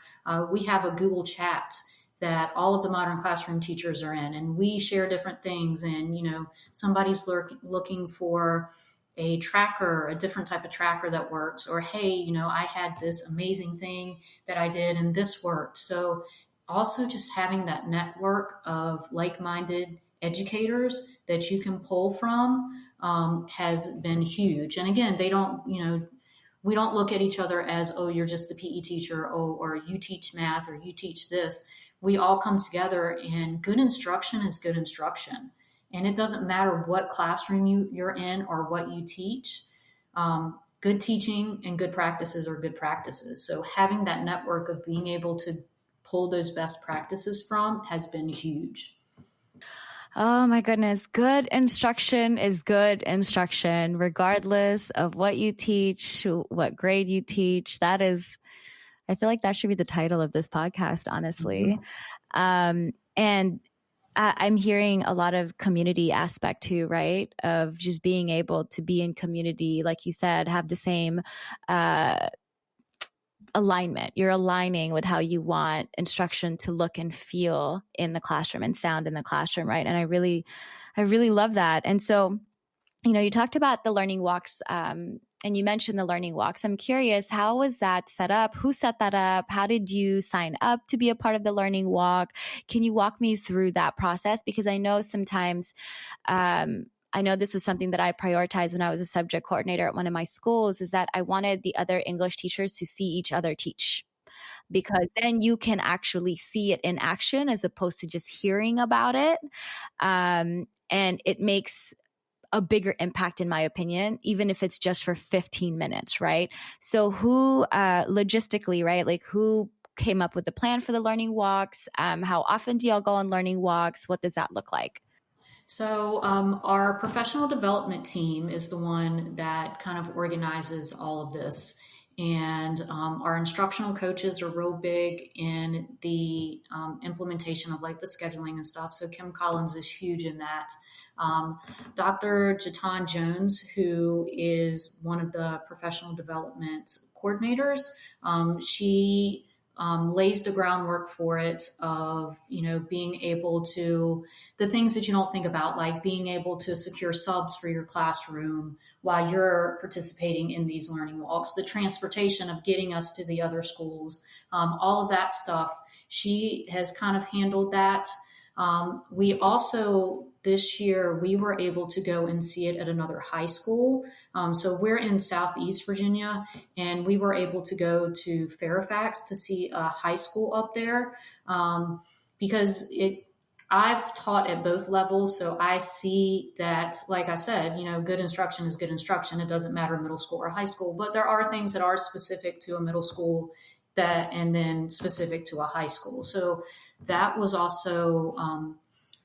we have a Google chat that all of the modern classroom teachers are in, and we share different things. And, somebody's looking for a tracker, a different type of tracker that works, or, hey, I had this amazing thing that I did and this worked. So also just having that network of like-minded educators that you can pull from has been huge. And again, we don't look at each other as, oh, you're just the PE teacher, or you teach math, or you teach this. We all come together, and good instruction is good instruction. And it doesn't matter what classroom you're in or what you teach. Good teaching and good practices are good practices. So having that network of being able to pull those best practices from has been huge. Oh my goodness. Good instruction is good instruction, regardless of what you teach, what grade you teach. I feel like that should be the title of this podcast, honestly. Mm-hmm. And I'm hearing a lot of community aspect too, right? Of just being able to be in community, like you said, have the same alignment. You're aligning with how you want instruction to look and feel in the classroom and sound in the classroom, right? And I really love that. And so, you talked about the learning walks, and you mentioned the learning walks. I'm curious, how was that set up? Who set that up? How did you sign up to be a part of the learning walk? Can you walk me through that process? Because I know sometimes, I know this was something that I prioritized when I was a subject coordinator at one of my schools, is that I wanted the other English teachers to see each other teach, because then you can actually see it in action as opposed to just hearing about it. And it makes a bigger impact, in my opinion, even if it's just for 15 minutes, right? So who logistically, right? Like who came up with the plan for the learning walks? How often do y'all go on learning walks? What does that look like? So our professional development team is the one that kind of organizes all of this. And our instructional coaches are real big in the implementation of like the scheduling and stuff. So Kim Collins is huge in that. Dr. Jatan Jones, who is one of the professional development coordinators, she lays the groundwork for it of, being able to, the things that you don't think about, like being able to secure subs for your classroom while you're participating in these learning walks, the transportation of getting us to the other schools, all of that stuff. She has kind of handled that. We also, this year, we were able to go and see it at another high school. So we're in Southeast Virginia, and we were able to go to Fairfax to see a high school up there, because I've taught at both levels. So I see that, like I said, good instruction is good instruction. It doesn't matter middle school or high school, but there are things that are specific to a middle school and then specific to a high school. So that was also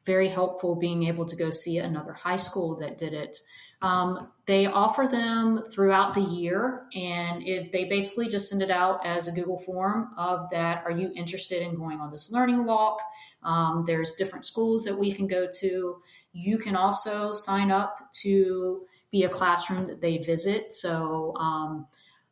very helpful, being able to go see another high school that did it. They offer them throughout the year, and they basically just send it out as a Google form of that. Are you interested in going on this learning walk? There's different schools that we can go to. You can also sign up to be a classroom that they visit. So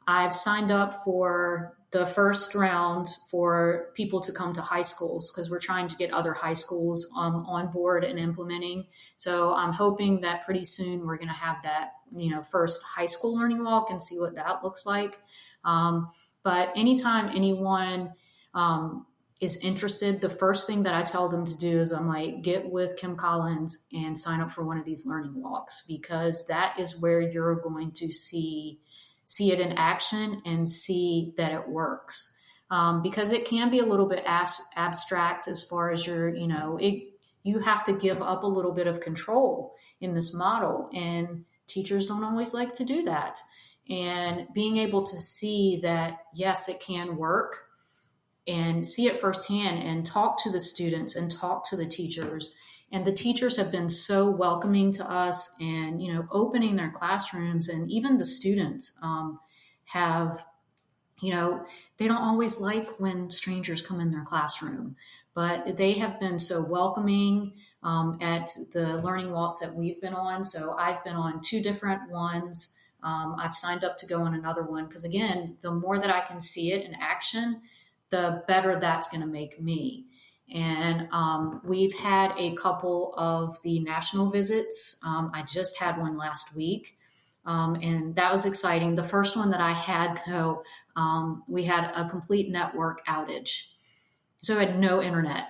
I've signed up for the first round for people to come to high schools, because we're trying to get other high schools on board and implementing. So I'm hoping that pretty soon we're going to have that, first high school learning walk and see what that looks like. But anytime anyone is interested, the first thing that I tell them to do is I'm like, get with Kim Collins and sign up for one of these learning walks, because that is where you're going to see it in action and see that it works. Because it can be a little bit abstract as far as you have to give up a little bit of control in this model, and teachers don't always like to do that. And being able to see that, yes, it can work, and see it firsthand and talk to the students and talk to the teachers. And the teachers have been so welcoming to us, and, opening their classrooms, and even the students have, they don't always like when strangers come in their classroom, but they have been so welcoming at the learning walks that we've been on. So I've been on 2 different ones. I've signed up to go on another one, because again, the more that I can see it in action, the better that's going to make me. And we've had a couple of the national visits. I just had one last week, and that was exciting. The first one that I had, though, we had a complete network outage. So I had no internet.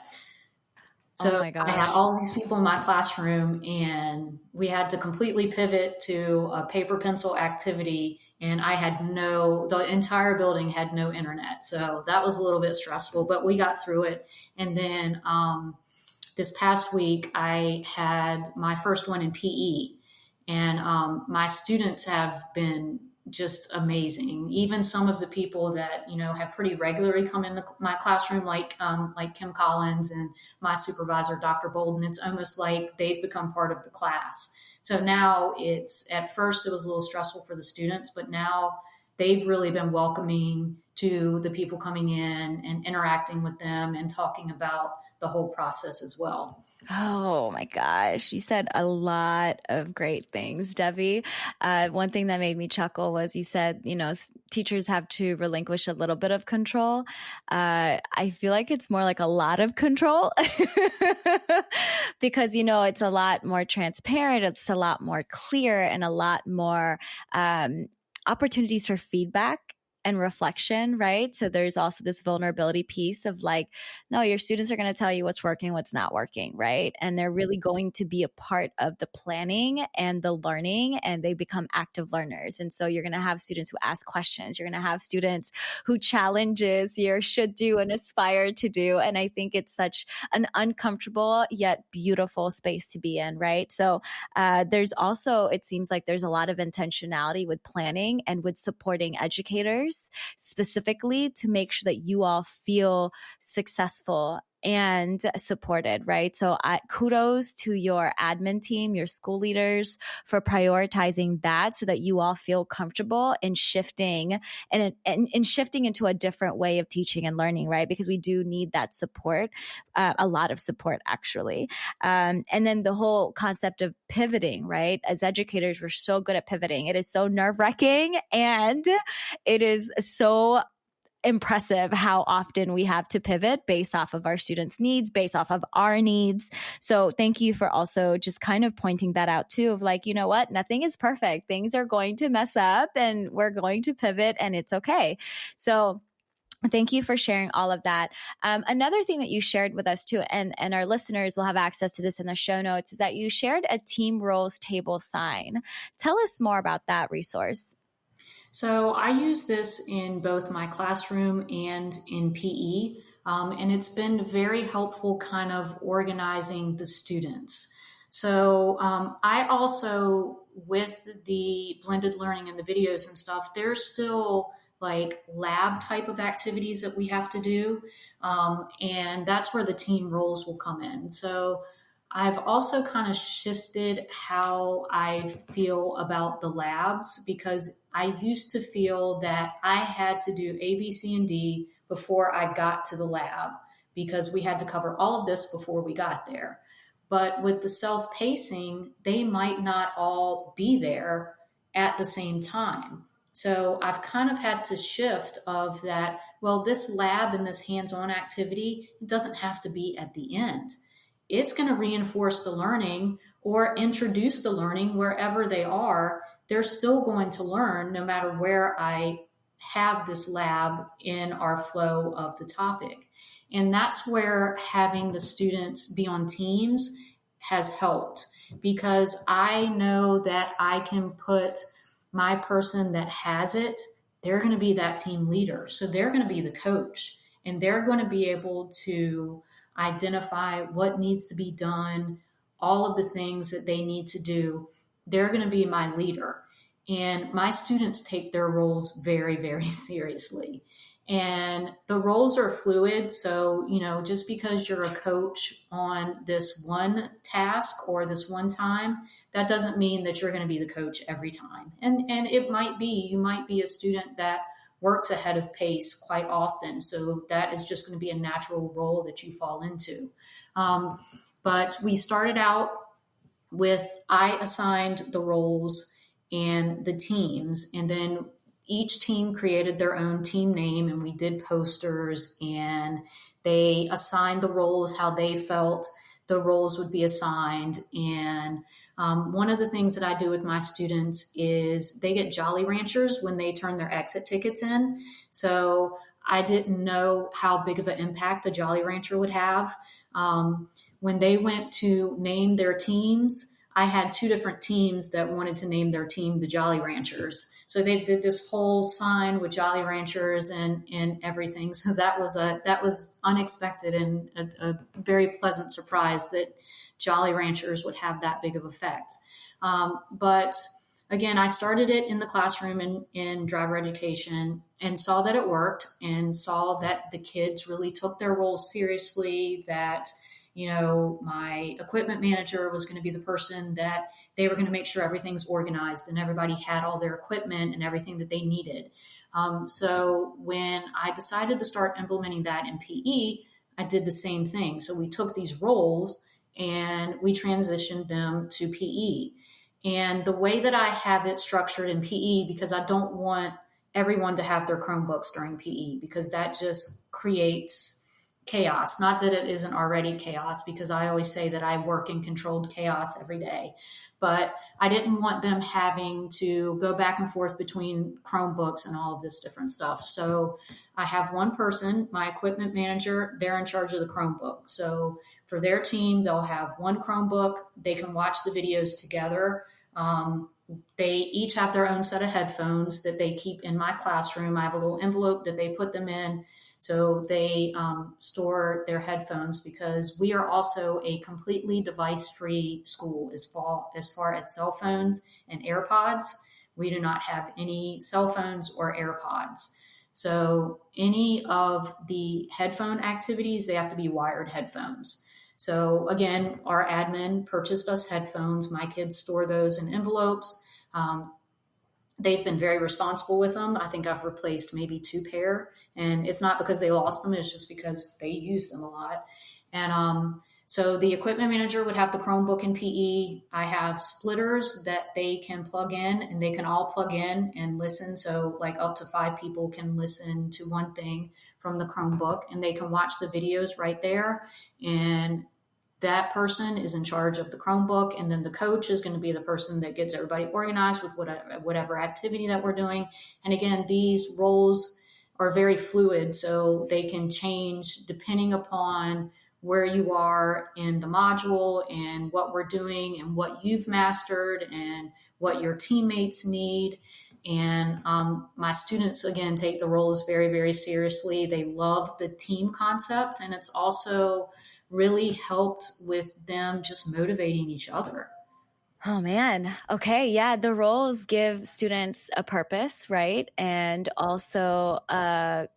So oh my gosh. I had all these people in my classroom, and we had to completely pivot to a paper pencil activity. And the entire building had no internet. So that was a little bit stressful, but we got through it. And then this past week, I had my first one in PE. And my students have been just amazing. Even some of the people that, have pretty regularly come into my classroom, like Kim Collins and my supervisor, Dr. Bolden, it's almost like they've become part of the class. So now at first it was a little stressful for the students, but now they've really been welcoming to the people coming in and interacting with them and talking about the whole process as well. Oh my gosh. You said a lot of great things, Debbie. One thing that made me chuckle was you said, teachers have to relinquish a little bit of control. I feel like it's more like a lot of control because, it's a lot more transparent. It's a lot more clear, and a lot more opportunities for feedback and reflection, right? So there's also this vulnerability piece of like, no, your students are going to tell you what's working, what's not working, right? And they're really going to be a part of the planning and the learning, and they become active learners. And so you're going to have students who ask questions. You're going to have students who challenges your should do and aspire to do. And I think it's such an uncomfortable yet beautiful space to be in, right? So there's also, it seems like there's a lot of intentionality with planning and with supporting educators specifically to make sure that you all feel successful and supported, right? So kudos to your admin team, your school leaders for prioritizing that so that you all feel comfortable in shifting and shifting into a different way of teaching and learning, right? Because we do need that support, a lot of support actually. And then the whole concept of pivoting, right? As educators, we're so good at pivoting. It is so nerve-wracking, and it is so impressive how often we have to pivot based off of our students' needs, based off of our needs. So thank you for also just kind of pointing that out too, of like, you know what, nothing is perfect. Things are going to mess up and we're going to pivot and it's okay. So thank you for sharing all of that. Another thing that you shared with us too, and our listeners will have access to this in the show notes, is that you shared a team roles table sign. Tell us more about that resource. So I use this in both my classroom and in PE, and it's been very helpful kind of organizing the students. So I also, with the blended learning and the videos and stuff, there's still like lab type of activities that we have to do. And that's where the team roles will come in. So I've also kind of shifted how I feel about the labs, because I used to feel that I had to do A, B, C, and D before I got to the lab, because we had to cover all of this before we got there. But with the self-pacing, they might not all be there at the same time. So I've kind of had to shift of that, well, this lab and this hands-on activity, it doesn't have to be at the end. It's going to reinforce the learning or introduce the learning wherever they are. They're still going to learn no matter where I have this lab in our flow of the topic. And that's where having the students be on teams has helped, because I know that I can put my person that has it, they're going to be that team leader. So they're going to be the coach, and they're going to be able to identify what needs to be done, all of the things that they need to do. They're going to be my leader. And my students take their roles very, very seriously. And the roles are fluid. So, just because you're a coach on this one task or this one time, that doesn't mean that you're going to be the coach every time. And it might be, you might be a student that works ahead of pace quite often. So that is just going to be a natural role that you fall into. But we started out with, I assigned the roles and the teams, and then each team created their own team name, and we did posters, and they assigned the roles how they felt the roles would be assigned. And one of the things that I do with my students is they get Jolly Ranchers when they turn their exit tickets in. So I didn't know how big of an impact the Jolly Rancher would have. When they went to name their teams, I had two different teams that wanted to name their team the Jolly Ranchers. So they did this whole sign with Jolly Ranchers and everything. So that was unexpected and a very pleasant surprise that Jolly Ranchers would have that big of effect. But again, I started it in the classroom in driver education and saw that it worked, and saw that the kids really took their roles seriously, that my equipment manager was going to be the person that they were going to make sure everything's organized and everybody had all their equipment and everything that they needed. So when I decided to start implementing that in PE, I did the same thing. So we took these roles and we transitioned them to PE. And the way that I have it structured in PE, because I don't want everyone to have their Chromebooks during PE, because that just creates chaos. Not that it isn't already chaos, because I always say that I work in controlled chaos every day. But I didn't want them having to go back and forth between Chromebooks and all of this different stuff. So I have one person, my equipment manager, they're in charge of the Chromebook. So for their team, they'll have one Chromebook. They can watch the videos together. They each have their own set of headphones that they keep in my classroom. I have a little envelope that they put them in. So they store their headphones, because we are also a completely device-free school as far as cell phones and AirPods. We do not have any cell phones or AirPods. So any of the headphone activities, they have to be wired headphones. So again, our admin purchased us headphones. My kids store those in envelopes. They've been very responsible with them. I think I've replaced maybe 2 pair, and it's not because they lost them. It's just because they use them a lot. And So the equipment manager would have the Chromebook in PE. I have splitters that they can plug in, and they can all plug in and listen. So like up to 5 people can listen to one thing from the Chromebook, and they can watch the videos right there. And that person is in charge of the Chromebook, and then the coach is going to be the person that gets everybody organized with whatever activity that we're doing. And again, these roles are very fluid, so they can change depending upon where you are in the module and what we're doing and what you've mastered and what your teammates need. And my students, again, take the roles very, very seriously. They love the team concept, and it's also really helped with them just motivating each other. Oh man. Okay. Yeah. The roles give students a purpose, right? And also a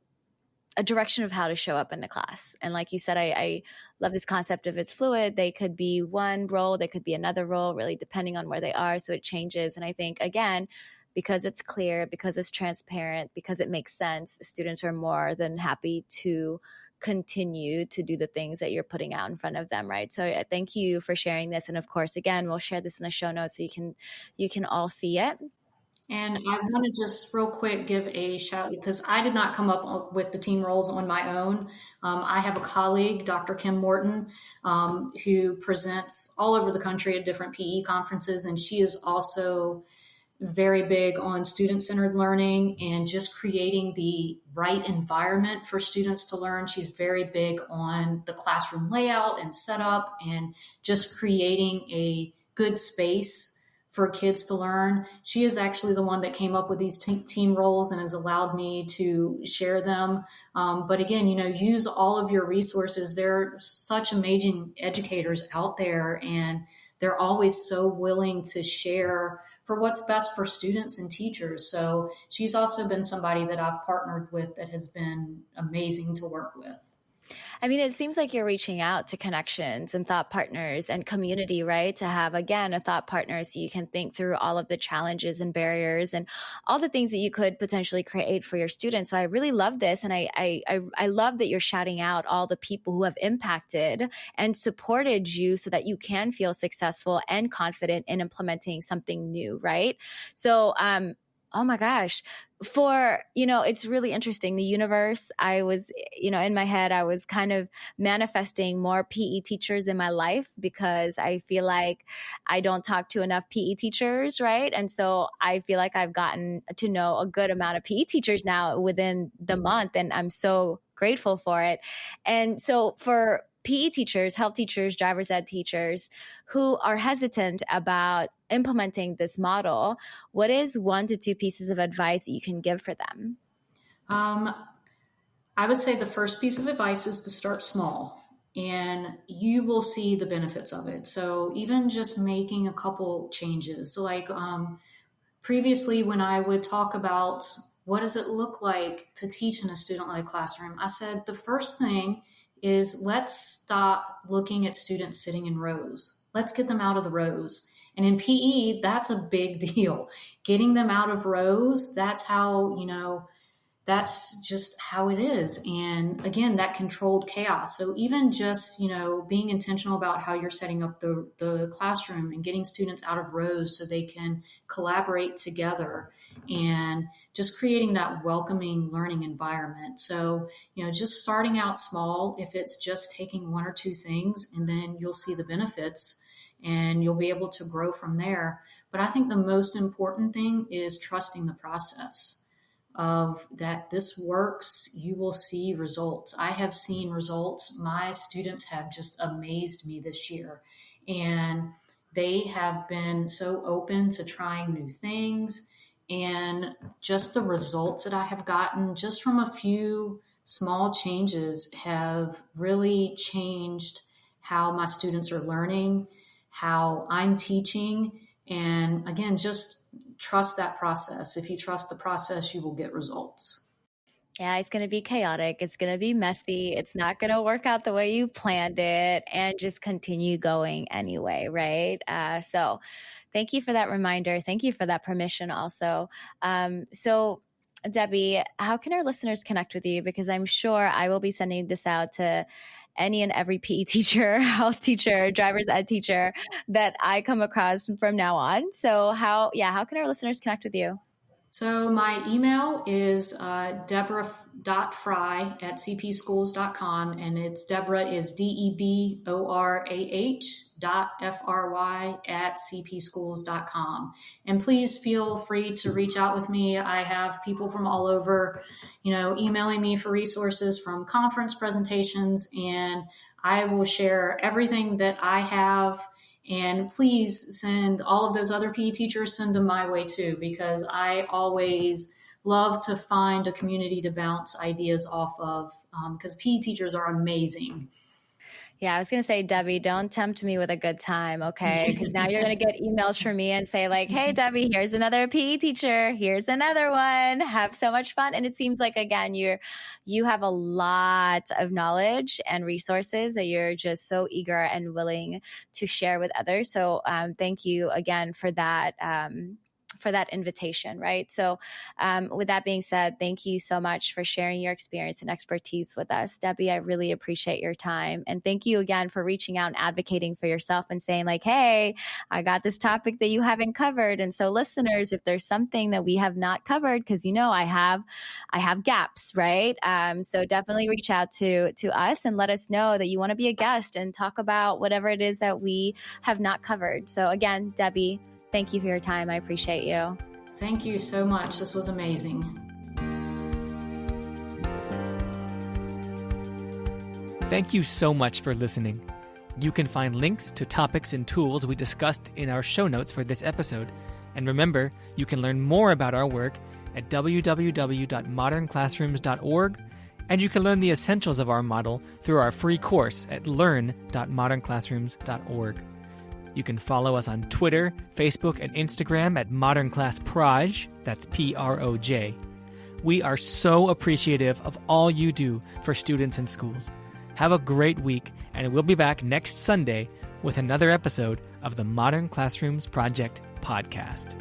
direction of how to show up in the class. And like you said, I love this concept of it's fluid. They could be one role, they could be another role, really depending on where they are. So it changes. And I think, again, because it's clear, because it's transparent, because it makes sense, students are more than happy to continue to do the things that you're putting out in front of them, right? So thank you for sharing this. And of course, again, we'll share this in the show notes so you can all see it. And I want to just real quick give a shout, because I did not come up with the team roles on my own. I have a colleague, Dr. Kim Morton, who presents all over the country at different PE conferences. And she is also very big on student-centered learning and just creating the right environment for students to learn. She's very big on the classroom layout and setup and just creating a good space for kids to learn. She is actually the one that came up with these team roles and has allowed me to share them. But again, use all of your resources. There are such amazing educators out there, and they're always so willing to share for what's best for students and teachers. So she's also been somebody that I've partnered with that has been amazing to work with. I mean, it seems like you're reaching out to connections and thought partners and community, right? To have, again, a thought partner so you can think through all of the challenges and barriers and all the things that you could potentially create for your students. So I really love this. And I love that you're shouting out all the people who have impacted and supported you so that you can feel successful and confident in implementing something new, right? So, oh my gosh. It's really interesting. The universe, I was, in my head, I was kind of manifesting more PE teachers in my life because I feel like I don't talk to enough PE teachers, right? And so I feel like I've gotten to know a good amount of PE teachers now within the month, and I'm so grateful for it. And so for PE teachers, health teachers, driver's ed teachers who are hesitant about implementing this model, what is 1 to 2 pieces of advice that you can give for them? I would say the first piece of advice is to start small, and you will see the benefits of it. So even just making a couple changes, so like previously when I would talk about what does it look like to teach in a student-led classroom, I said the first thing is let's stop looking at students sitting in rows. Let's get them out of the rows. And in PE, that's a big deal. Getting them out of rows, that's how, that's just how it is. And again, that controlled chaos. So even just, being intentional about how you're setting up the classroom and getting students out of rows so they can collaborate together and just creating that welcoming learning environment. So, just starting out small, if it's just taking 1 or 2 things, and then you'll see the benefits and you'll be able to grow from there. But I think the most important thing is trusting the process of that this works, you will see results. I have seen results. My students have just amazed me this year. And they have been so open to trying new things. And just the results that I have gotten just from a few small changes have really changed how my students are learning, how I'm teaching. And again, just trust that process. If you trust the process, you will get results. Yeah, it's going to be chaotic. It's going to be messy. It's not going to work out the way you planned it, and just continue going anyway, right? So thank you for that reminder. Thank you for that permission also. So Debbie, how can our listeners connect with you? Because I'm sure I will be sending this out to any and every PE teacher, health teacher, driver's ed teacher that I come across from now on. So how can our listeners connect with you? So my email is deborah.fry@cpschools.com, and it's Deborah is DEBORAH.FRY@cpschools.com. And please feel free to reach out with me. I have people from all over, emailing me for resources from conference presentations, and I will share everything that I have. And please send all of those other PE teachers, send them my way too, because I always love to find a community to bounce ideas off of, because PE teachers are amazing. Yeah, I was going to say, Debbie, don't tempt me with a good time, okay? Because now you're going to get emails from me and say like, hey, Debbie, here's another PE teacher. Here's another one. Have so much fun. And it seems like, again, you have a lot of knowledge and resources that you're just so eager and willing to share with others. So thank you again for that. For that invitation, right? So with that being said, thank you so much for sharing your experience and expertise with us. Debbie, I really appreciate your time. And thank you again for reaching out and advocating for yourself and saying like, hey, I got this topic that you haven't covered. And so listeners, if there's something that we have not covered, because I have gaps, right? So definitely reach out to us and let us know that you want to be a guest and talk about whatever it is that we have not covered. So again, Debbie, thank you for your time. I appreciate you. Thank you so much. This was amazing. Thank you so much for listening. You can find links to topics and tools we discussed in our show notes for this episode. And remember, you can learn more about our work at www.modernclassrooms.org, and you can learn the essentials of our model through our free course at learn.modernclassrooms.org. You can follow us on Twitter, Facebook, and Instagram at Modern Class Proj. That's Proj. We are so appreciative of all you do for students and schools. Have a great week, and we'll be back next Sunday with another episode of the Modern Classrooms Project podcast.